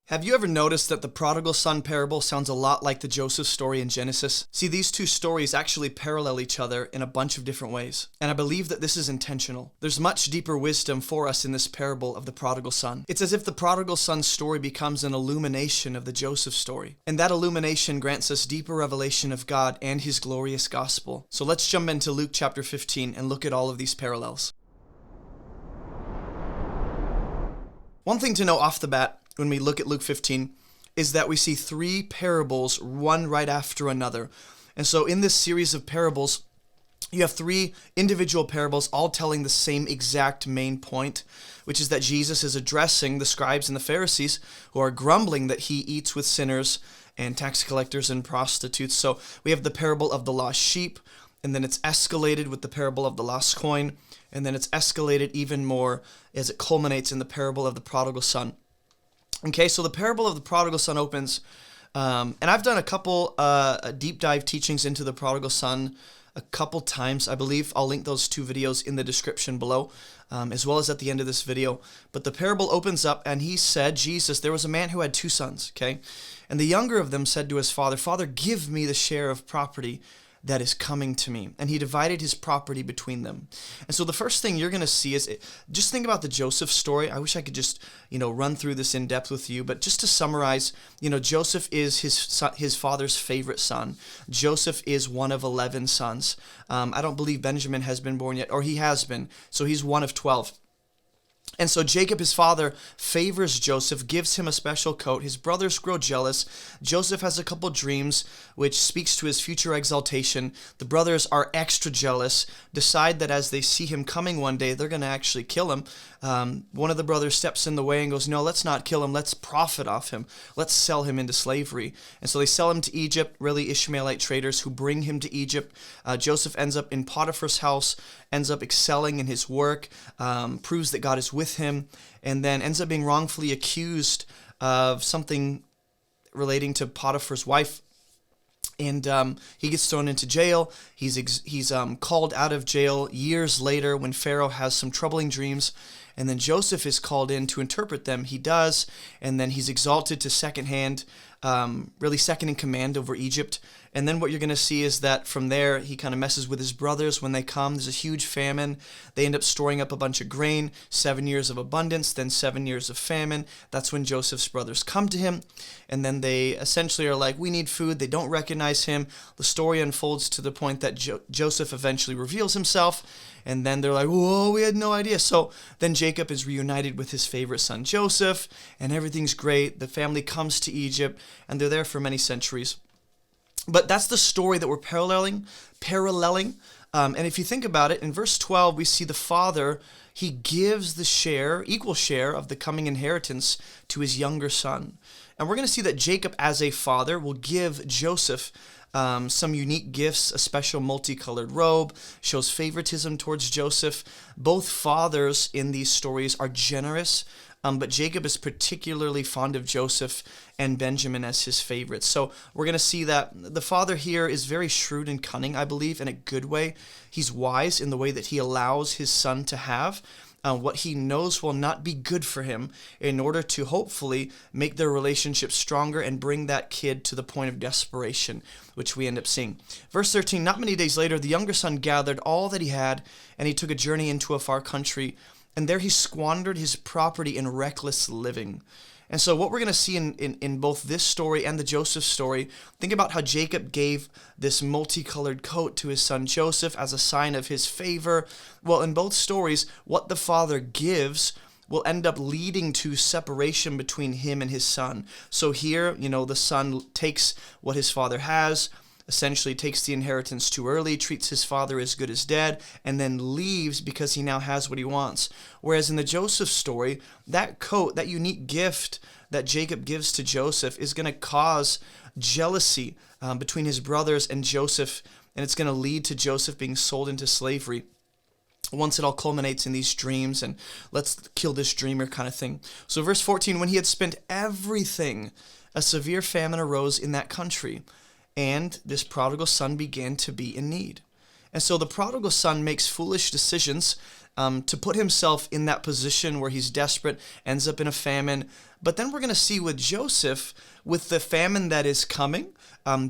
Have you ever noticed that the prodigal son parable sounds a lot like the Joseph story in Genesis? See, these two stories actually parallel each other in a bunch of different ways, and I believe that this is intentional. There's much deeper wisdom for us in this parable of the prodigal son. It's as if the prodigal son's story becomes an illumination of the Joseph story, and that illumination grants us deeper revelation of God and his glorious gospel. So let's jump into Luke chapter 15 and look at all of these parallels. One thing to know off the bat when we look at Luke 15 is that we see three parables, one right after another. And so in this series of parables, you have three individual parables all telling the same exact main point, which is that Jesus is addressing the scribes and the Pharisees who are grumbling that he eats with sinners and tax collectors and prostitutes. So we have the parable of the lost sheep, and then it's escalated with the parable of the lost coin, and then it's escalated even more as it culminates in the parable of the prodigal son. Okay, so the parable of the prodigal son opens, and I've done a couple deep dive teachings into the prodigal son a couple times, I believe. I'll link those two videos in the description below, as well as at the end of this video. But the parable opens up, and he said, Jesus, there was a man who had two sons, okay? And the younger of them said to his father, Father, give me the share of property that is coming to me. And he divided his property between them. And so the first thing you're going to see is, just think about the Joseph story. I wish I could just, run through this in depth with you, but just to summarize, Joseph is his father's favorite son. Joseph is one of 11 sons. I don't believe Benjamin has been born yet, or he has been, so he's one of 12. And so Jacob, his father, favors Joseph, gives him a special coat. His brothers grow jealous. Joseph has a couple dreams, which speaks to his future exaltation. The brothers are extra jealous, decide that as they see him coming one day, they're going to actually kill him. One of the brothers steps in the way and goes, no, let's not kill him. Let's profit off him. Let's sell him into slavery. And so they sell him to Egypt, really Ishmaelite traders who bring him to Egypt. Joseph ends up in Potiphar's house, ends up excelling in his work, proves that God is with him, and then ends up being wrongfully accused of something relating to Potiphar's wife. And he gets thrown into jail. He's called out of jail years later when Pharaoh has some troubling dreams. And then Joseph is called in to interpret them. He does. And then he's exalted to second in command over Egypt. And then what you're going to see is that from there, he kind of messes with his brothers when they come. There's a huge famine. They end up storing up a bunch of grain, 7 years of abundance, then 7 years of famine. That's when Joseph's brothers come to him. And then they essentially are like, we need food. They don't recognize him. The story unfolds to the point that Joseph eventually reveals himself. And then they're like, whoa, we had no idea. So then Jacob is reunited with his favorite son, Joseph, and everything's great. The family comes to Egypt, and they're there for many centuries. But that's the story that we're paralleling. And if you think about it, in verse 12, we see the father, he gives the equal share of the coming inheritance to his younger son. And we're going to see that Jacob, as a father, will give Joseph some unique gifts, a special multicolored robe, shows favoritism towards Joseph. Both fathers in these stories are generous, but Jacob is particularly fond of Joseph and Benjamin as his favorites. So we're going to see that the father here is very shrewd and cunning, I believe, in a good way. He's wise in the way that he allows his son to have what he knows will not be good for him in order to hopefully make their relationship stronger and bring that kid to the point of desperation, which we end up seeing. Verse 13, not many days later, the younger son gathered all that he had, and he took a journey into a far country, and there he squandered his property in reckless living. And so what we're going to see in both this story and the Joseph story, think about how Jacob gave this multicolored coat to his son Joseph as a sign of his favor. Well, in both stories, what the father gives will end up leading to separation between him and his son. So here, the son takes what his father has, essentially takes the inheritance too early, treats his father as good as dead, and then leaves because he now has what he wants. Whereas in the Joseph story, that coat, that unique gift that Jacob gives to Joseph is going to cause jealousy between his brothers and Joseph, and it's going to lead to Joseph being sold into slavery. Once it all culminates in these dreams and let's kill this dreamer kind of thing. So verse 14, when he had spent everything, a severe famine arose in that country, and this prodigal son began to be in need. And so the prodigal son makes foolish decisions to put himself in that position where he's desperate, ends up in a famine. But then we're going to see with Joseph, with the famine that is coming,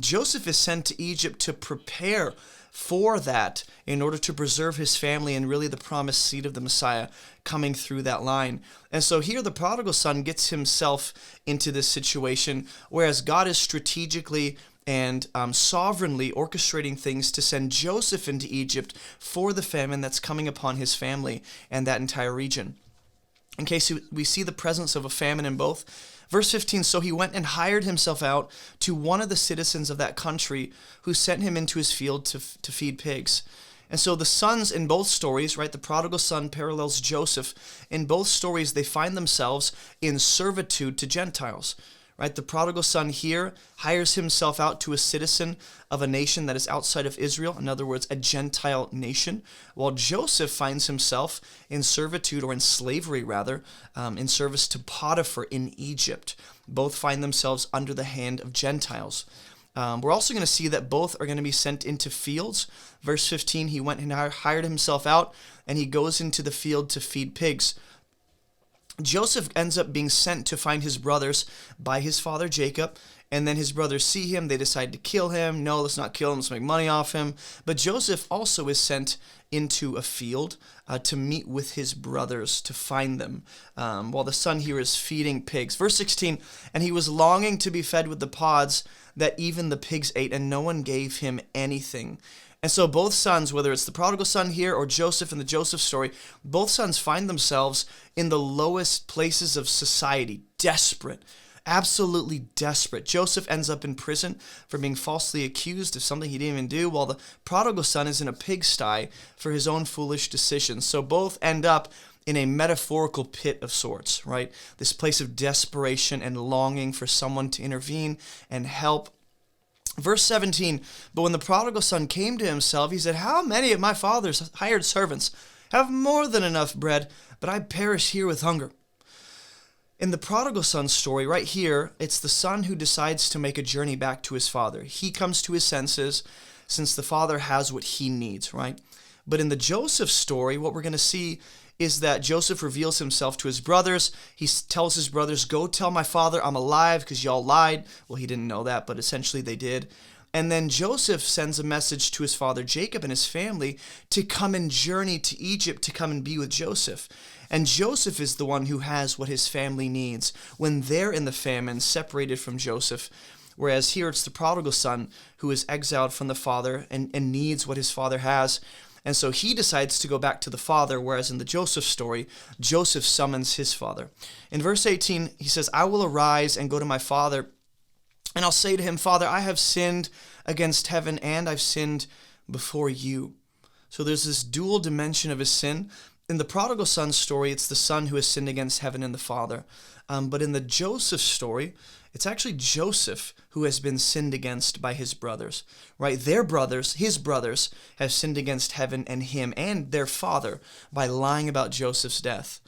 Joseph is sent to Egypt to prepare for that in order to preserve his family and really the promised seed of the Messiah coming through that line. And so here the prodigal son gets himself into this situation, whereas God is strategically and sovereignly orchestrating things to send Joseph into Egypt for the famine that's coming upon his family and that entire region. In case we see the presence of a famine in both. Verse 15, so he went and hired himself out to one of the citizens of that country who sent him into his field to feed pigs. And so the sons in both stories, right, the prodigal son parallels Joseph. In both stories, they find themselves in servitude to Gentiles. Right, the prodigal son here hires himself out to a citizen of a nation that is outside of Israel, in other words, a Gentile nation, while Joseph finds himself in servitude, or in slavery rather, in service to Potiphar in Egypt. Both find themselves under the hand of Gentiles. We're also going to see that both are going to be sent into fields. Verse 15, he went and hired himself out, and he goes into the field to feed pigs. Joseph ends up being sent to find his brothers by his father Jacob, and then his brothers see him, they decide to kill him. No, let's not kill him, let's make money off him. But Joseph also is sent into a field to meet with his brothers, to find them, while the son here is feeding pigs. Verse 16, and he was longing to be fed with the pods that even the pigs ate, and no one gave him anything. And so both sons, whether it's the prodigal son here or Joseph in the Joseph story, both sons find themselves in the lowest places of society, desperate, absolutely desperate. Joseph ends up in prison for being falsely accused of something he didn't even do, while the prodigal son is in a pigsty for his own foolish decisions. So both end up in a metaphorical pit of sorts, right? This place of desperation and longing for someone to intervene and help. Verse 17, but when the prodigal son came to himself, he said, how many of my father's hired servants have more than enough bread, but I perish here with hunger? In the prodigal son story, right here, it's the son who decides to make a journey back to his father. He comes to his senses since the father has what he needs, right? But in the Joseph story, what we're going to see is that Joseph reveals himself to his brothers. He tells his brothers, go tell my father I'm alive because y'all lied. Well, he didn't know that, but essentially they did. And then Joseph sends a message to his father Jacob and his family to come and journey to Egypt to come and be with Joseph. And Joseph is the one who has what his family needs when they're in the famine, separated from Joseph. Whereas here it's the prodigal son who is exiled from the father and needs what his father has. And so he decides to go back to the father, whereas in the Joseph story, Joseph summons his father. In verse 18, he says, I will arise and go to my father, and I'll say to him, Father, I have sinned against heaven, and I've sinned before you. So there's this dual dimension of his sin. In the prodigal son story, it's the son who has sinned against heaven and the father. But in the Joseph story, it's actually Joseph who has been sinned against by his brothers, right? Their brothers, his brothers, have sinned against heaven and him and their father by lying about Joseph's death.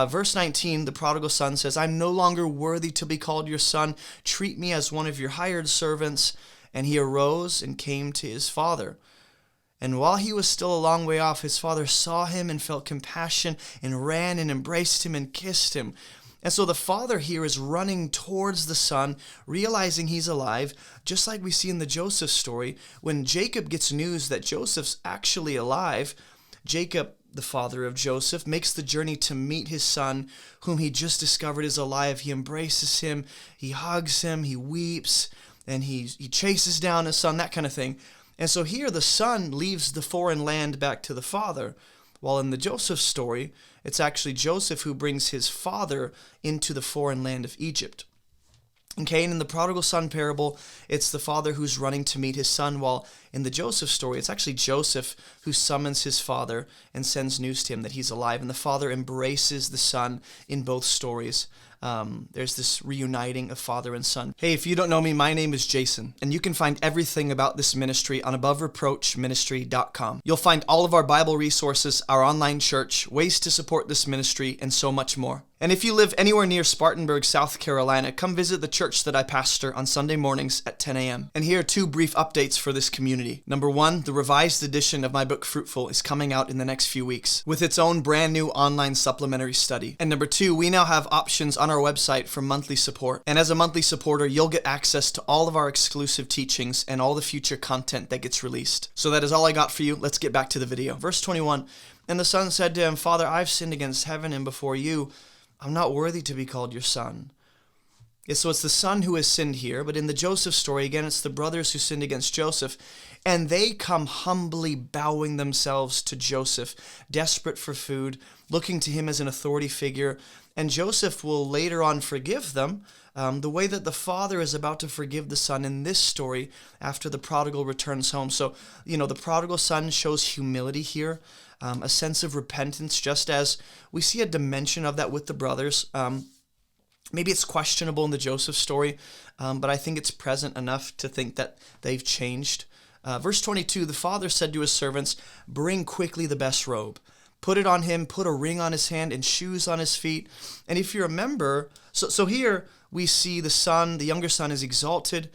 Verse 19, the prodigal son says, I'm no longer worthy to be called your son. Treat me as one of your hired servants. And he arose and came to his father. And while he was still a long way off, his father saw him and felt compassion and ran and embraced him and kissed him. And so the father here is running towards the son, realizing he's alive, just like we see in the Joseph story. When Jacob gets news that Joseph's actually alive, Jacob, the father of Joseph, makes the journey to meet his son, whom he just discovered is alive. He embraces him, he hugs him, he weeps, and he chases down his son, that kind of thing. And so here the son leaves the foreign land back to the father, while in the Joseph story, it's actually Joseph who brings his father into the foreign land of Egypt. Okay, and in the prodigal son parable, it's the father who's running to meet his son, while in the Joseph story, it's actually Joseph who summons his father and sends news to him that he's alive, and the father embraces the son in both stories. There's this reuniting of father and son. Hey, if you don't know me, my name is Jason, and you can find everything about this ministry on abovereproachministry.com. You'll find all of our Bible resources, our online church, ways to support this ministry, and so much more. And if you live anywhere near Spartanburg, South Carolina, come visit the church that I pastor on Sunday mornings at 10 a.m. And here are 2 brief updates for this community. community. Number one, the revised edition of my book Fruitful is coming out in the next few weeks with its own brand new online supplementary study. And number two, we now have options on our website for monthly support. And as a monthly supporter, you'll get access to all of our exclusive teachings and all the future content that gets released. So that is all I got for you. Let's get back to the video. Verse 21, and the son said to him, Father, I've sinned against heaven and before you. I'm not worthy to be called your son. Yeah, so it's the son who has sinned here, but in the Joseph story, again, it's the brothers who sinned against Joseph, and they come humbly bowing themselves to Joseph, desperate for food, looking to him as an authority figure, and Joseph will later on forgive them, the way that the father is about to forgive the son in this story after the prodigal returns home. So, the prodigal son shows humility here, a sense of repentance, just as we see a dimension of that with the brothers. Maybe it's questionable in the Joseph story, but I think it's present enough to think that they've changed. Verse 22, the father said to his servants, bring quickly the best robe. Put it on him, put a ring on his hand and shoes on his feet. And if you remember, so here we see the son, the younger son is exalted.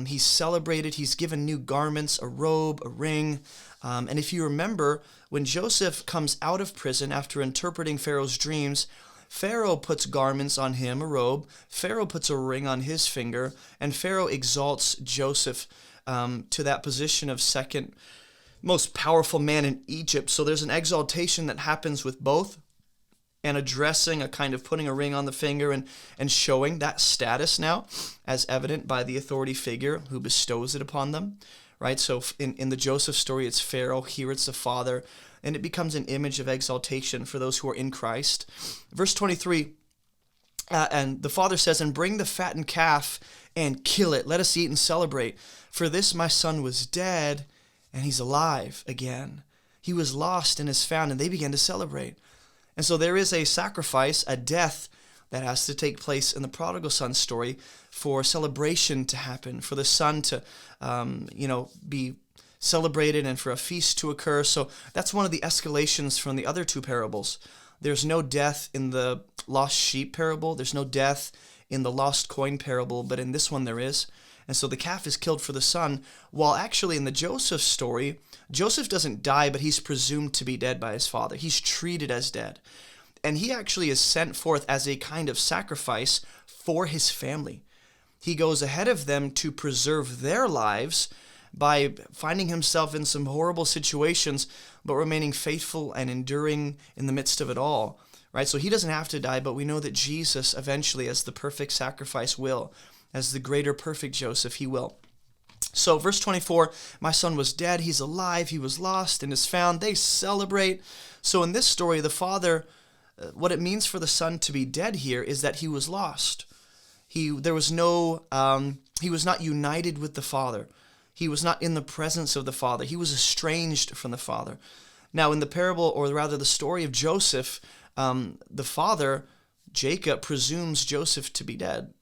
He's celebrated. He's given new garments, a robe, a ring. And if you remember, when Joseph comes out of prison after interpreting Pharaoh's dreams, Pharaoh puts garments on him, a robe. Pharaoh puts a ring on his finger, and Pharaoh exalts Joseph to that position of second most powerful man in Egypt. So there's an exaltation that happens with both, and addressing a kind of putting a ring on the finger and showing that status now, as evident by the authority figure who bestows it upon them, right? So in the Joseph story, it's Pharaoh. Here it's the father. And it becomes an image of exaltation for those who are in Christ. Verse 23, and the father says, and bring the fattened calf and kill it. Let us eat and celebrate. For this my son was dead, and he's alive again. He was lost and is found, and they began to celebrate. And so there is a sacrifice, a death that has to take place in the prodigal son story for celebration to happen, for the son to, be celebrated and for a feast to occur. So that's one of the escalations from the other two parables. There's no death in the lost sheep parable. There's no death in the lost coin parable, but in this one there is. And so the calf is killed for the son, while actually in the Joseph story, Joseph doesn't die, but he's presumed to be dead by his father. He's treated as dead. And he actually is sent forth as a kind of sacrifice for his family. He goes ahead of them to preserve their lives by finding himself in some horrible situations, but remaining faithful and enduring in the midst of it all, right? So he doesn't have to die, but we know that Jesus eventually, as the perfect sacrifice, will. As the greater perfect Joseph, he will. So verse 24, my son was dead, he's alive, he was lost and is found. They celebrate. So in this story, the father, what it means for the son to be dead here is that he was lost. He was not united with the father. He was not in the presence of the father. He was estranged from the father. Now, in the parable, or rather the story of Joseph, the father, Jacob, presumes Joseph to be dead.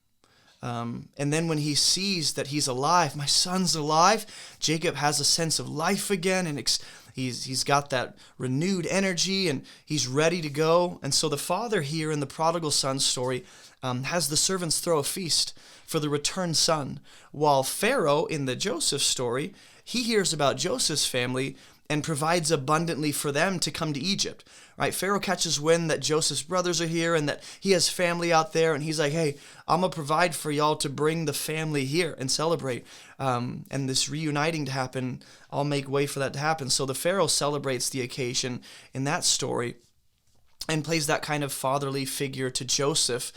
And then when he sees that he's alive, my son's alive, Jacob has a sense of life again, and he's got that renewed energy, and he's ready to go. And so the father here in the prodigal son story has the servants throw a feast for the returned son, while Pharaoh in the Joseph story, he hears about Joseph's family and provides abundantly for them to come to Egypt, right? Pharaoh catches wind that Joseph's brothers are here and that he has family out there, and he's like, hey, I'm going to provide for y'all to bring the family here and celebrate. And this reuniting to happen, I'll make way for that to happen. So the Pharaoh celebrates the occasion in that story and plays that kind of fatherly figure to Joseph,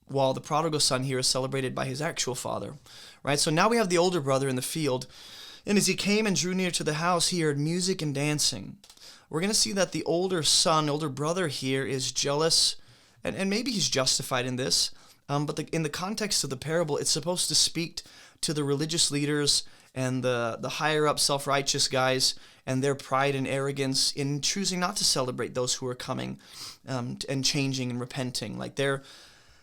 while the prodigal son here is celebrated by his actual father, right? So now we have the older brother in the field, and as he came and drew near to the house, he heard music and dancing. We're going to see that the older brother here is jealous, and maybe he's justified in this, but in the context of the parable, it's supposed to speak to the religious leaders and the higher-up self-righteous guys and their pride and arrogance in choosing not to celebrate those who are coming and changing and repenting. Like they're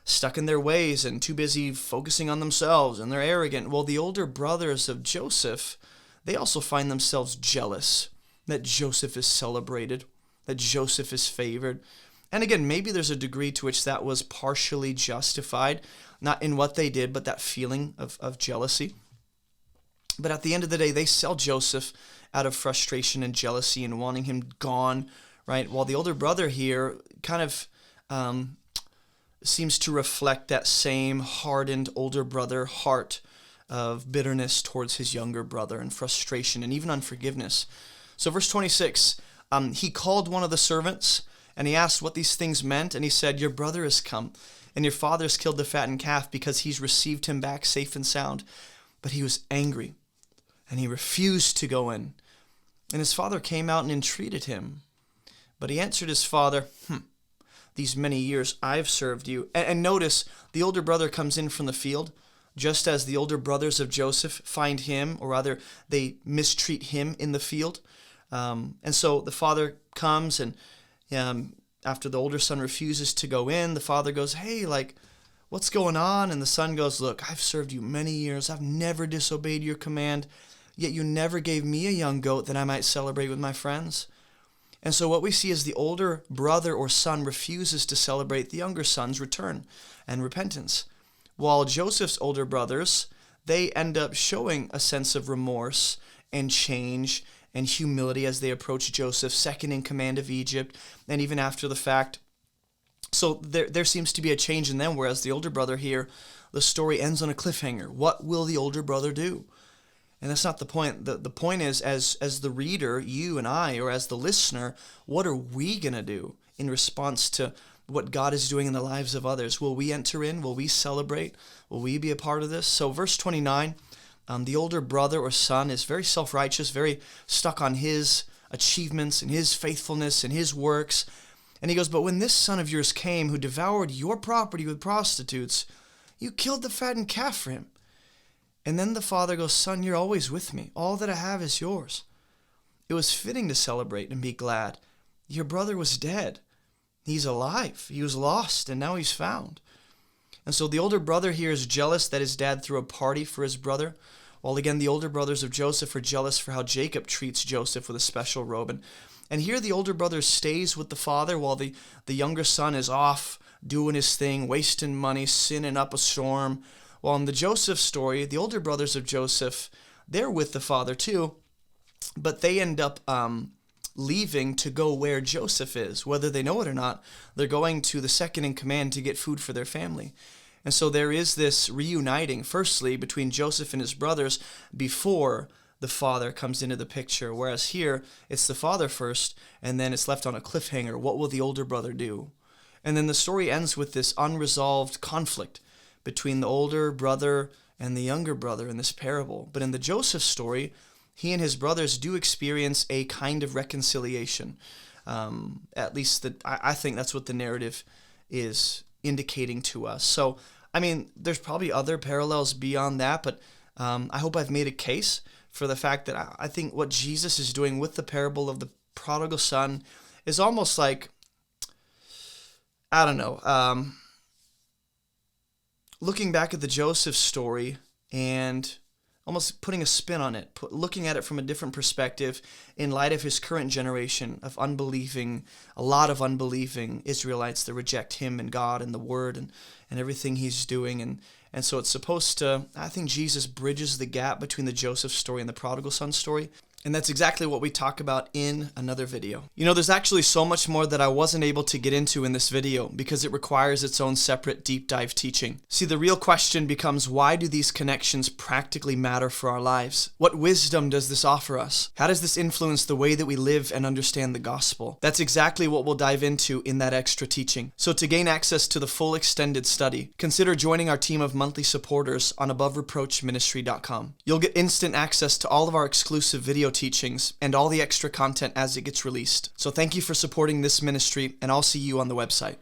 stuck in their ways and too busy focusing on themselves, and they're arrogant. Well, the older brothers of Joseph, they also find themselves jealous that Joseph is celebrated, that Joseph is favored. And again, maybe there's a degree to which that was partially justified, not in what they did, but that feeling of jealousy. But at the end of the day, they sell Joseph out of frustration and jealousy and wanting him gone, right? While the older brother here kind of seems to reflect that same hardened older brother heart of bitterness towards his younger brother and frustration and even unforgiveness. So verse 26, he called one of the servants and he asked what these things meant. And he said, your brother has come and your father has killed the fattened calf because he's received him back safe and sound. But he was angry and he refused to go in. And his father came out and entreated him. But he answered his father, these many years I've served you. And notice, the older brother comes in from the field, just as the older brothers of Joseph find him, or rather, they mistreat him in the field. And so the father comes, and after the older son refuses to go in, the father goes, hey, what's going on? And the son goes, look, I've served you many years. I've never disobeyed your command, yet you never gave me a young goat that I might celebrate with my friends. And so what we see is the older brother or son refuses to celebrate the younger son's return and repentance. While Joseph's older brothers, they end up showing a sense of remorse and change and humility as they approach Joseph, second in command of Egypt, and even after the fact. So there seems to be a change in them, whereas the older brother here, the story ends on a cliffhanger. What will the older brother do? And that's not the point. The point is, as the reader, you and I, or as the listener, what are we going to do in response to what God is doing in the lives of others? Will we enter in? Will we celebrate? Will we be a part of this? So verse 29, the older brother or son is very self-righteous, very stuck on his achievements and his faithfulness and his works. And he goes, but when this son of yours came who devoured your property with prostitutes, you killed the fattened calf for him. And then the father goes, son, you're always with me. All that I have is yours. It was fitting to celebrate and be glad. Your brother was dead. He's alive. He was lost, and now he's found. And so the older brother here is jealous that his dad threw a party for his brother, while again the older brothers of Joseph are jealous for how Jacob treats Joseph with a special robe. And here the older brother stays with the father while the younger son is off doing his thing, wasting money, sinning up a storm. While in the Joseph story, the older brothers of Joseph, they're with the father too, but they end up leaving to go where Joseph is. Whether they know it or not, they're going to the second in command to get food for their family. And so there is this reuniting, firstly, between Joseph and his brothers before the father comes into the picture, whereas here, it's the father first, and then it's left on a cliffhanger. What will the older brother do? And then the story ends with this unresolved conflict between the older brother and the younger brother in this parable. But in the Joseph story, he and his brothers do experience a kind of reconciliation. At least I think that's what the narrative is indicating to us. So, I mean, there's probably other parallels beyond that, but I hope I've made a case for the fact that I think what Jesus is doing with the parable of the prodigal son is almost like, I don't know, looking back at the Joseph story and almost putting a spin on it, looking at it from a different perspective in light of his current generation of a lot of unbelieving Israelites that reject him and God and the Word and everything he's doing. And so it's supposed to, I think Jesus bridges the gap between the Joseph story and the prodigal son story. And that's exactly what we talk about in another video. You know, there's actually so much more that I wasn't able to get into in this video because it requires its own separate deep dive teaching. See, the real question becomes, why do these connections practically matter for our lives? What wisdom does this offer us? How does this influence the way that we live and understand the gospel? That's exactly what we'll dive into in that extra teaching. So to gain access to the full extended study, consider joining our team of monthly supporters on AboveReproachMinistry.com. You'll get instant access to all of our exclusive video teachings and all the extra content as it gets released. So thank you for supporting this ministry, and I'll see you on the website.